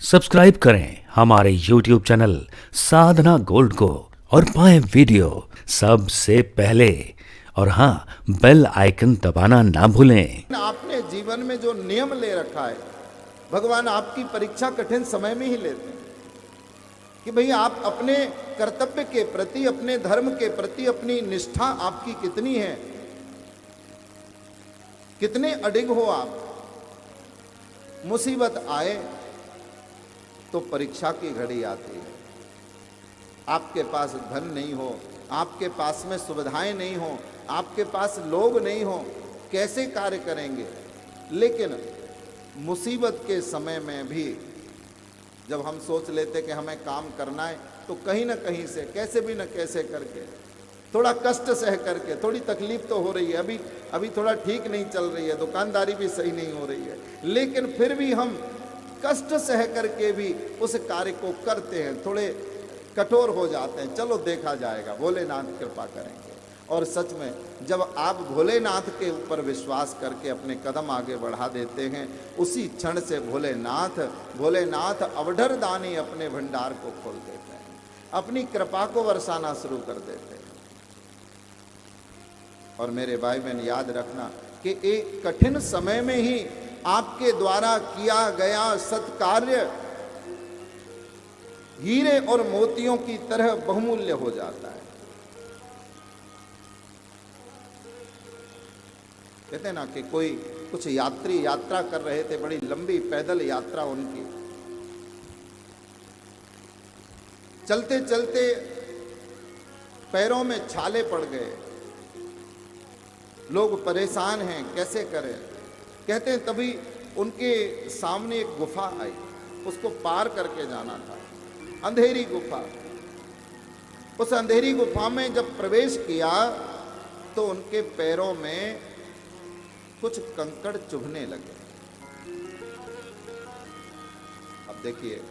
Subscribe करें हमारे YouTube channel साधना gold को और पाएं वीडियो सबसे पहले। और हाँ, बेल आइकन दबाना ना भूलें। आपने जीवन में जो नियम ले रखा है, भगवान आपकी परीक्षा कठिन समय में ही लेते हैं कि भाई आप अपने कर्तव्य के प्रति, अपने धर्म के प्रति अपनी निष्ठा आपकी कितनी है, कितने अडिग हो आप। मुसीबत आए तो परीक्षा की घड़ी आती है। आपके पास धन नहीं हो, आपके पास में सुविधाएं नहीं हो, आपके पास लोग नहीं हो, कैसे कार्य करेंगे। लेकिन मुसीबत के समय में भी जब हम सोच लेते कि हमें काम करना है, तो कहीं ना कहीं से कैसे भी न कैसे करके, थोड़ा कष्ट सह करके, थोड़ी तकलीफ तो हो रही है, अभी थोड़ा ठीक नहीं चल रही है, दुकानदारी भी सही नहीं हो रही है, लेकिन फिर भी हम कष्ट सह करके भी उस कार्य को करते हैं। थोड़े कठोर हो जाते हैं, चलो देखा जाएगा, भोलेनाथ कृपा करेंगे। और सच में जब आप भोलेनाथ के ऊपर विश्वास करके अपने कदम आगे बढ़ा देते हैं, उसी क्षण से भोलेनाथ अवढर दानी अपने भंडार को खोल देते हैं, अपनी कृपा को बरसाना शुरू कर देते हैं। और मेरे भाई बहन याद रखना कि एक कठिन समय में ही आपके द्वारा किया गया सत्कार्य हीरे और मोतियों की तरह बहुमूल्य हो जाता है। कहते हैं ना कि कुछ यात्री यात्रा कर रहे थे, बड़ी लंबी पैदल यात्रा उनकी, चलते चलते पैरों में छाले पड़ गए, लोग परेशान हैं, कैसे करें। कहते हैं तभी उनके सामने एक गुफा आई, उसको पार करके जाना था, अंधेरी गुफा। उस अंधेरी गुफा में जब प्रवेश किया तो उनके पैरों में कुछ कंकड़ चुभने लगे। अब देखिए,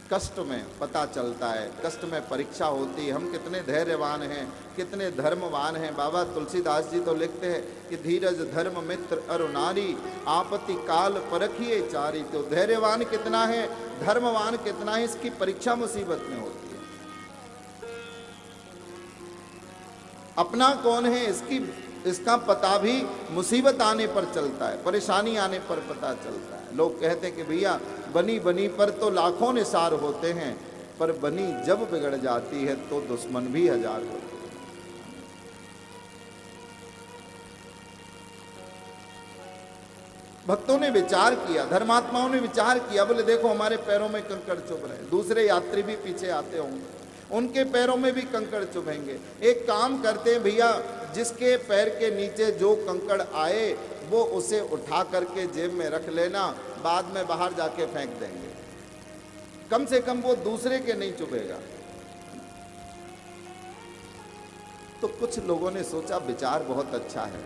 कष्ट में पता चलता है, कष्ट में परीक्षा होती है, हम कितने धैर्यवान हैं, कितने धर्मवान हैं। बाबा तुलसीदास जी तो लिखते हैं कि धीरज धर्म मित्र अरु नारी, आपत्ति काल परखिए चारी। तो धैर्यवान कितना है, धर्मवान कितना है, इसकी परीक्षा मुसीबत में होती है। अपना कौन है इसका पता भी मुसीबत आने पर चलता है, परेशानी आने पर पता चलता है। लोग कहते हैं कि भैया बनी बनी पर तो लाखों निसार होते हैं, पर बनी जब बिगड़ जाती है तो दुश्मन भी हजार होते हैं। भक्तों ने विचार किया, धर्मात्माओं ने विचार किया, बोले देखो हमारे पैरों में कंकड़ चुभ रहे हैं, दूसरे यात्री भी पीछे आते होंगे, उनके पैरों में भी कंकड़ चुभेंगे। एक काम करते हैं भैया, जिसके पैर के नीचे जो कंकड़ आए वो उसे उठा करके जेब में रख लेना, बाद में बाहर जाके फेंक देंगे, कम से कम वो दूसरे के नहीं चुभेगा। तो कुछ लोगों ने सोचा विचार बहुत अच्छा है,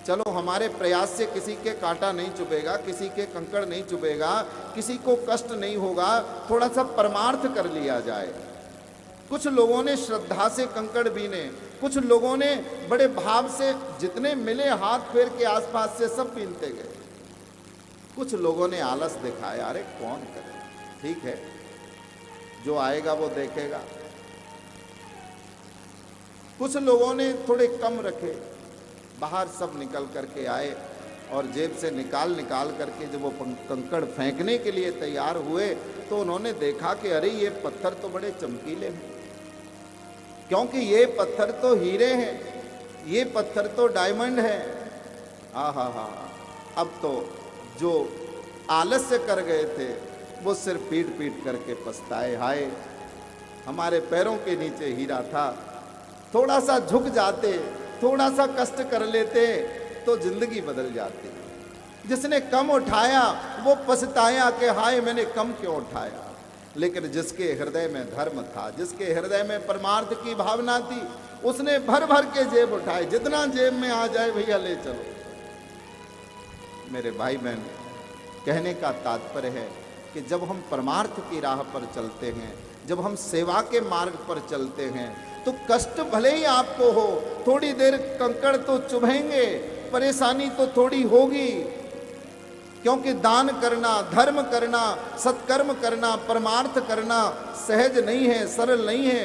चलो हमारे प्रयास से किसी के कांटा नहीं चुभेगा, किसी के कंकड़ नहीं चुभेगा, किसी को कष्ट नहीं होगा, थोड़ा सा परमार्थ कर लिया जाए। कुछ लोगों ने श्रद्धा से कंकड़ बीने, कुछ लोगों ने बड़े भाव से जितने मिले हाथ फेर के आसपास से सब बीनते गए। कुछ लोगों ने आलस दिखाया, अरे कौन करे, ठीक है जो आएगा वो देखेगा। कुछ लोगों ने थोड़े कम रखे, बाहर सब निकल करके आए और जेब से निकाल करके जब वो कंकड़ फेंकने के लिए तैयार हुए तो उन्होंने देखा कि अरे ये पत्थर तो बड़े चमकीले हैं, क्योंकि ये पत्थर तो हीरे हैं, ये पत्थर तो डायमंड है। हा, अब तो जो आलस्य कर गए थे वो सिर्फ पीट करके पछताए, हाय हमारे पैरों के नीचे हीरा था, थोड़ा सा झुक जाते, थोड़ा सा कष्ट कर लेते तो जिंदगी बदल जाती। जिसने कम उठाया वो पछताया कि हाय मैंने कम क्यों उठाया। लेकिन जिसके हृदय में धर्म था, जिसके हृदय में परमार्थ की भावना थी, उसने भर भर के जेब उठाए, जितना जेब में आ जाए भैया ले चलो। मेरे भाई बहन, कहने का तात्पर्य है कि जब हम परमार्थ की राह पर चलते हैं, जब हम सेवा के मार्ग पर चलते हैं, तो कष्ट भले ही आपको हो, थोड़ी देर कंकड़ तो चुभेंगे, परेशानी तो थोड़ी होगी, क्योंकि दान करना, धर्म करना, सत्कर्म करना, परमार्थ करना सहज नहीं है, सरल नहीं है।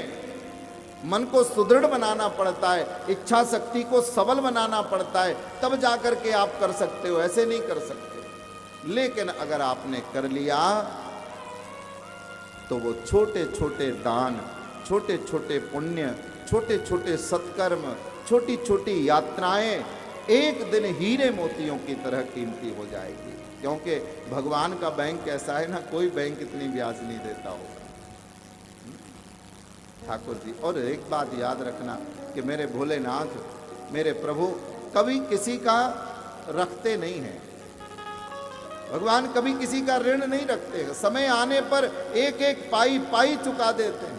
मन को सुदृढ़ बनाना पड़ता है, इच्छा शक्ति को सबल बनाना पड़ता है, तब जाकर के आप कर सकते हो, ऐसे नहीं कर सकते। लेकिन अगर आपने कर लिया तो वो छोटे छोटे दान, छोटे छोटे पुण्य, छोटे छोटे सत्कर्म, छोटी छोटी यात्राएं एक दिन हीरे मोतियों की तरह कीमती हो जाएगी। क्योंकि भगवान का बैंक ऐसा है ना, कोई बैंक इतनी ब्याज नहीं देता होगा ठाकुर जी। और एक बात याद रखना कि मेरे भोलेनाथ, मेरे प्रभु कभी किसी का रखते नहीं हैं। भगवान कभी किसी का ऋण नहीं रखते, समय आने पर एक एक पाई पाई चुका देते हैं।